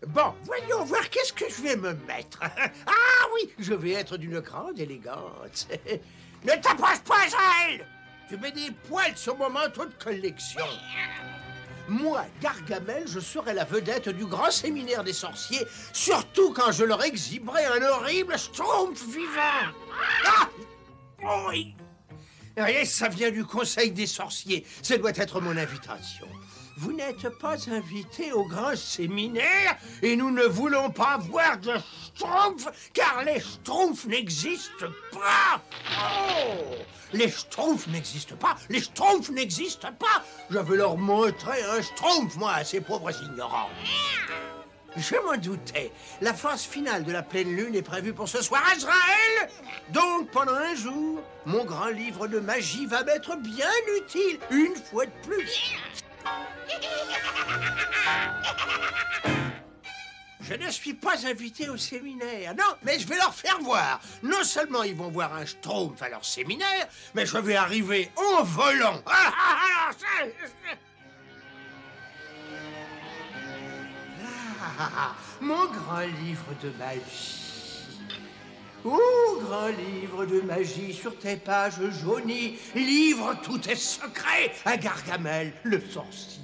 Bon, voyons voir qu'est-ce que je vais me mettre. Ah oui, je vais être d'une grande élégance. Ne t'approche pas à elle. Tu mets des poils sur mon manteau de collection. Moi, Gargamel, je serai la vedette du grand séminaire des sorciers, surtout quand je leur exhiberai un horrible schtroumpf vivant. Ah oui. Et ça vient du conseil des sorciers. Ça doit être mon invitation. Vous n'êtes pas invité au grand séminaire et nous ne voulons pas voir de schtroumpfs car les schtroumpfs n'existent pas. Oh, les schtroumpfs n'existent pas. Les schtroumpfs n'existent pas. Je vais leur montrer un schtroumpf, moi, à ces pauvres ignorants. Je m'en doutais. La phase finale de la pleine lune est prévue pour ce soir à Azraël. Donc, pendant un jour, mon grand livre de magie va m'être bien utile, une fois de plus. Je ne suis pas invité au séminaire, non, mais je vais leur faire voir. Non seulement ils vont voir un schtroumpf à leur séminaire, mais je vais arriver en volant. Mon grand livre de magie. Oh, grand livre de magie sur tes pages jaunies, livre tous tes secrets à Gargamel, le sorcier.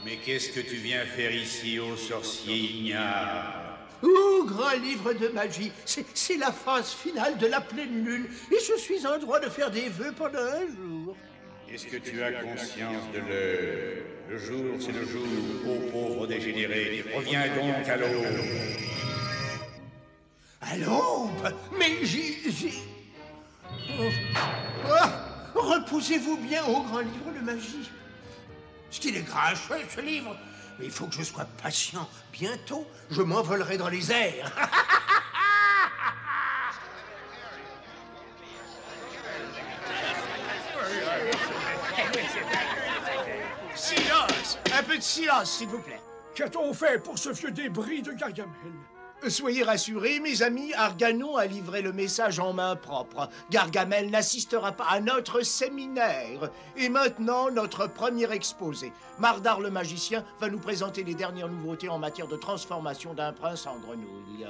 Mais qu'est-ce que tu viens faire ici, ô sorcier ignare? Oh, grand livre de magie, c'est la phase finale de la pleine lune, et je suis en droit de faire des vœux pendant un jour. Est-ce que tu as conscience de l'heure? Le jour, c'est le jour, ô pauvre dégénéré. Reviens donc à l'aube. À l'aube? Mais j'ai... Oh, reposez-vous bien, ô grand livre de magie. Qu'il est grincheux, ce livre. Mais il faut que je sois patient. Bientôt, je m'envolerai dans les airs. Silence! Un peu de silence, s'il vous plaît. Qu'a-t-on fait pour ce vieux débris de Gargamel? Soyez rassurés, mes amis, Arganon a livré le message en main propre. Gargamel n'assistera pas à notre séminaire. Et maintenant, notre premier exposé. Mardar le magicien va nous présenter les dernières nouveautés en matière de transformation d'un prince en grenouille.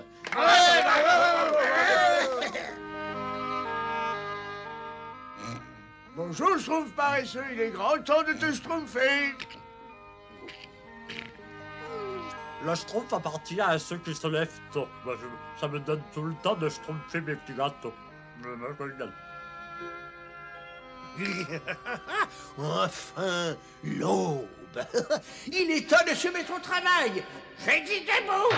Bonjour, Schtroumpf paresseux, il est grand temps de te schtroumpfer. Le schtroumpf appartient à ceux qui se lèvent tôt. Moi, ça me donne tout le temps de schtroumpfer mes petits gâteaux. Enfin, l'aube. Il est temps de se mettre au travail. J'ai dit des mots.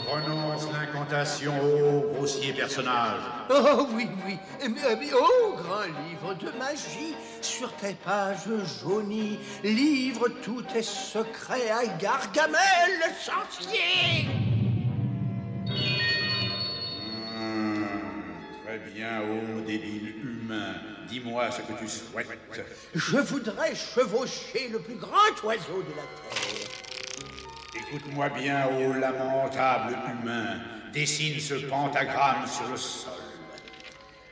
Prononce l'incantation, ô grossier personnage. Oh oui, oui. Mais, oh, grand livre de magie, sur tes pages jaunies, livre tous tes secrets à Gargamel, le sorcier. Très bien, ô débile humain. Dis-moi ce que tu souhaites. Je voudrais chevaucher le plus grand oiseau de la terre. Écoute-moi bien, ô lamentable humain. Dessine ce pentagramme sur le sol.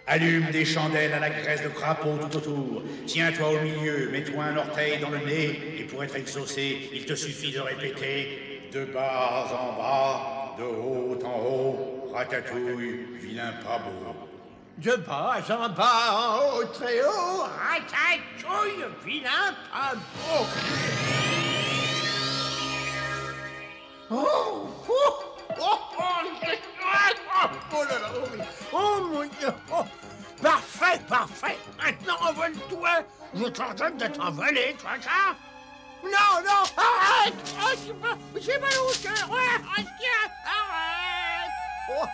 Allume des chandelles à la graisse de crapaud tout autour. Tiens-toi au milieu, mets-toi un orteil dans le nez, et pour être exaucé, il te suffit de répéter de bas en bas, de haut en haut, ratatouille, vilain pas beau. De bas en bas, en haut, très haut, ratatouille, vilain pas beau. Oh, oh, oh, oh, oh là là, oh oui. Oh mon Dieu, oh. Parfait, parfait. Maintenant, envole-toi. Je t'ordonne de t'envoler, tu vois ça? Non, non, arrête. Oh, j'ai mal au cœur. Arrête. Oh,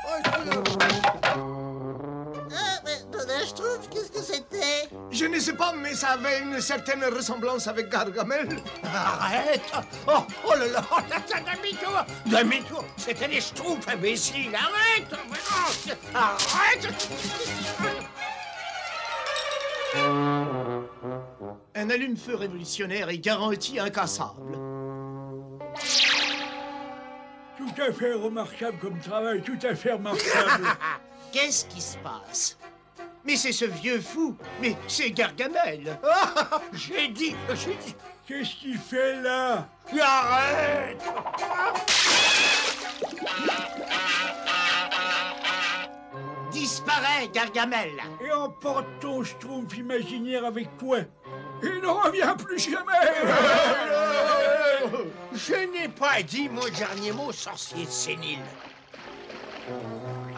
Je trouve, qu'est-ce que c'était? Je ne sais pas, mais ça avait une certaine ressemblance avec Gargamel. Arrête. Oh, oh là là, oh, demi-tour. Demi-tour. C'était des schtroumpfs, imbéciles. Arrête. Arrête. Un allume-feu révolutionnaire est garanti incassable. Tout à fait remarquable comme travail, tout à fait remarquable. Qu'est-ce qui se passe? Mais c'est ce vieux fou. Mais c'est Gargamel. Ah, j'ai dit... Qu'est-ce qu'il fait là? Arrête! Disparais, Gargamel. Et emporte ton schtroumpf imaginaire avec toi. Il ne revient plus jamais. Je n'ai pas dit mon dernier mot, sorcier sénile.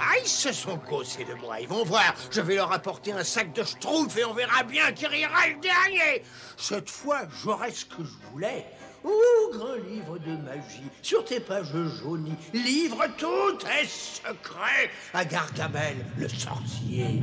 Ah, ils se sont causés de moi, ils vont voir. Je vais leur apporter un sac de schtroumpf et on verra bien qui rira le dernier. Cette fois, j'aurai ce que je voulais. Oh, grand livre de magie, sur tes pages jaunies, livre tous tes secrets à Gargamel, le sorcier.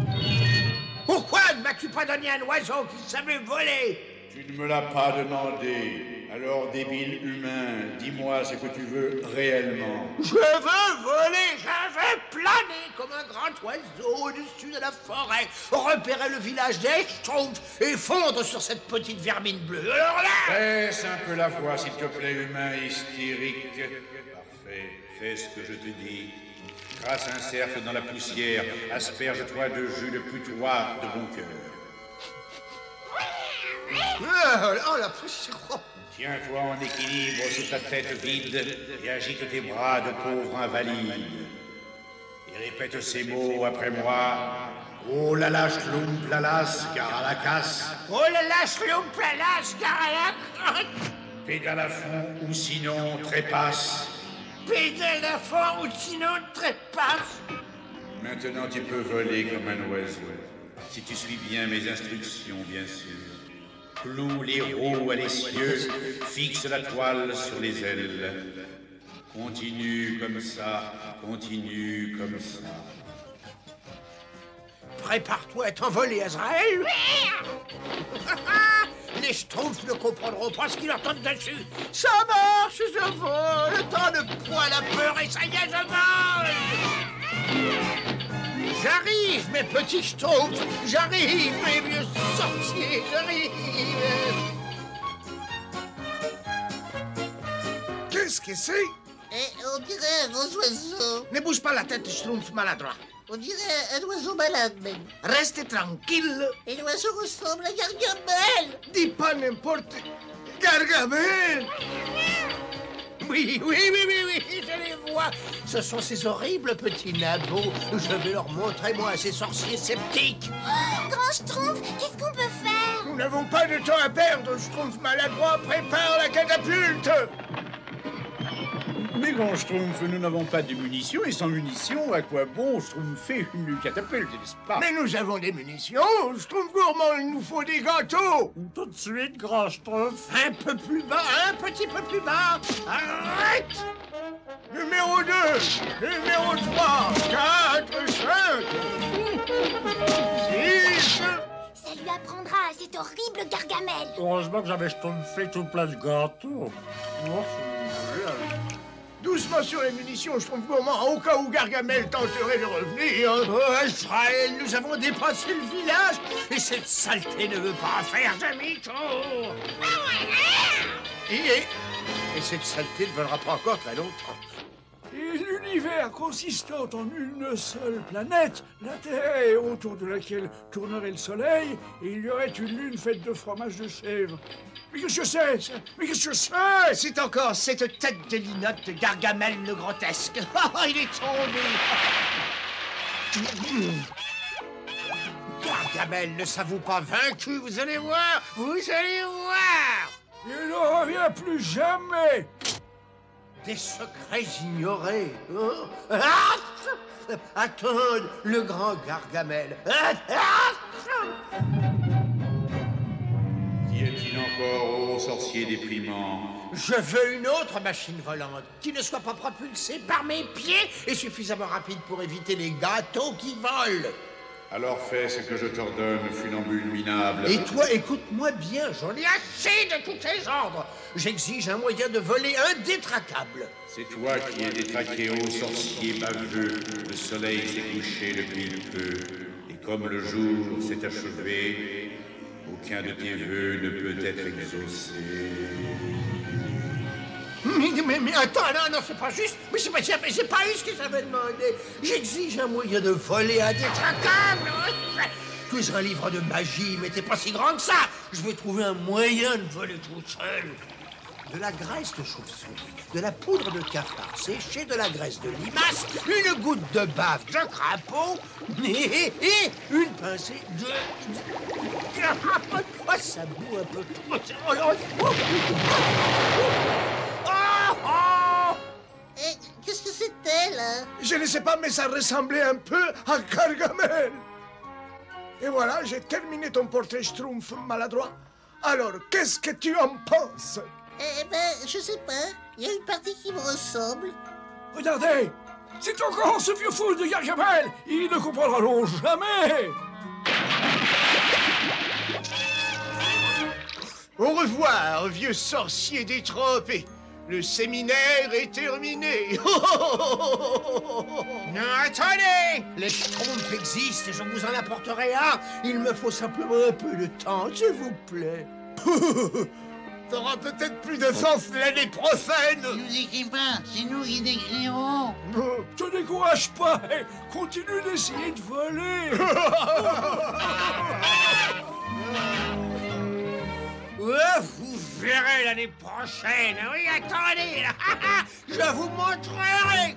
Pourquoi ne m'as-tu pas donné un oiseau qui savait voler? Tu ne me l'as pas demandé. Alors, débile humain, dis-moi ce que tu veux réellement. Je veux voler, je veux planer comme un grand oiseau au-dessus de la forêt, repérer le village des Schtroumpfs et fondre sur cette petite vermine bleue. Alors là... Baisse un peu la voix, s'il te plaît, humain hystérique. Parfait, fais ce que je te dis. Trace un cercle dans la poussière, asperge-toi de jus de putois de bon cœur. Oh la poussière. Tiens-toi en équilibre sous ta tête vide et agite tes bras de pauvre invalide. Et répète ces mots après moi. Oh la la schloump la las, gare à la casse. Oh la la schloump la las, gare à la casse. Pédale à fond ou sinon trépasse. Pédale à fond ou sinon trépasse. Maintenant tu peux voler comme un oiseau. Si tu suis bien mes instructions, bien sûr. Cloue les roues à l'essieu, fixe la toile sur les ailes. Continue comme ça, continue comme ça. Prépare-toi à t'envoler, Azraël. Les Schtroumpfs ne comprendront pas ce qui leur tombe dessus. Ça marche, je vole. Le temps de poil à peur et ça y est, je vole. J'arrive, mes petits Schtroumpfs. J'arrive, mes vieux sorciers. J'arrive. Qu'est-ce que c'est? On dirait un gros oiseau. Ne bouge pas la tête, Schtroumpf maladroit. On dirait un oiseau malade, même. Reste tranquille. Et l'oiseau ressemble à Gargamel. Dis pas n'importe... Gargamel! Oui, je les vois. Ce sont ces horribles petits nabots. Je vais leur montrer, moi, ces sorciers sceptiques. Oh, Grand Schtroumpf, qu'est-ce qu'on peut faire? Nous n'avons pas de temps à perdre, Schtroumpf maladroit. Prépare la catapulte! Mais grand Schtroumpf, nous n'avons pas de munitions, et sans munitions, à quoi bon Schtroumpfer une catapulte, n'est-ce pas? Mais nous avons des munitions, Schtroumpf gourmand, il nous faut des gâteaux! Tout de suite, grand Schtroumpf. Un peu plus bas, un petit peu plus bas. Arrête! Numéro 2, numéro 3, 4, 5, 6... Ça lui apprendra à cet horrible Gargamel. Heureusement que j'avais Schtroumpfé tout plein de gâteaux. Oh, c'est génial. Doucement sur les munitions, Schtroumpf gourmand, au cas où Gargamel tenterait de revenir. Oh, Israël, nous avons dépassé le village et cette saleté ne veut pas faire demi-tour. Et cette saleté ne viendra pas encore très longtemps. Et l'univers consistant en une seule planète, la Terre, autour de laquelle tournerait le soleil, et il y aurait une lune faite de fromage de chèvre. Mais qu'est-ce que c'est ça? Mais qu'est-ce que c'est? C'est encore cette tête de linotte de Gargamel le grotesque. Il est tombé. Gargamel ne s'avoue pas vaincu, vous allez voir, vous allez voir. Il ne revient plus jamais. Des secrets ignorés. Oh. Ah! Attends, le grand Gargamel. Y a-t-il encore, ô sorcier déprimant? Je veux une autre machine volante qui ne soit pas propulsée par mes pieds et suffisamment rapide pour éviter les gâteaux qui volent. Alors fais ce que je t'ordonne, funambule minable. Et toi, écoute-moi bien, j'en ai assez de tous ces ordres. J'exige un moyen de voler indétraquable. C'est toi qui es détraqué, ô sorcier baveux. Le soleil s'est couché depuis peu. Et comme le jour s'est achevé, aucun de tes vœux ne peut être exaucé. Mais attends, non, c'est pas juste. Mais j'ai pas eu ce que j'avais demandé. J'exige un moyen de voler indétraquable. Tu es un livre de magie, mais t'es pas si grand que ça. Je vais trouver un moyen de voler tout seul. De la graisse de chauve-souris, de la poudre de cafard séché, de la graisse de limace, une goutte de bave de crapaud et une pincée de... Oh, ça boue un peu trop. Oh, Eh, qu'est-ce que c'était, là? Je ne sais pas, mais ça ressemblait un peu à Gargamel. Et voilà, j'ai terminé ton portrait Schtroumpf maladroit. Alors, qu'est-ce que tu en penses? Eh ben, je sais pas. Il y a une partie qui me ressemble. Regardez, c'est encore ce vieux fou de Gargamel. Ils ne comprendront jamais. Au revoir, vieux sorcier détrempé. Le séminaire est terminé. Non, attendez! Les Schtroumpfs existent et je vous en apporterai un. Il me faut simplement un peu de temps, s'il vous plaît. T'auras peut-être plus de sens l'année prochaine. Ne nous écris pas, c'est nous qui décrirons. Te décourage pas et continue d'essayer de voler. Ouais, vous verrez l'année prochaine. Oui, attendez, là. Je vous montrerai.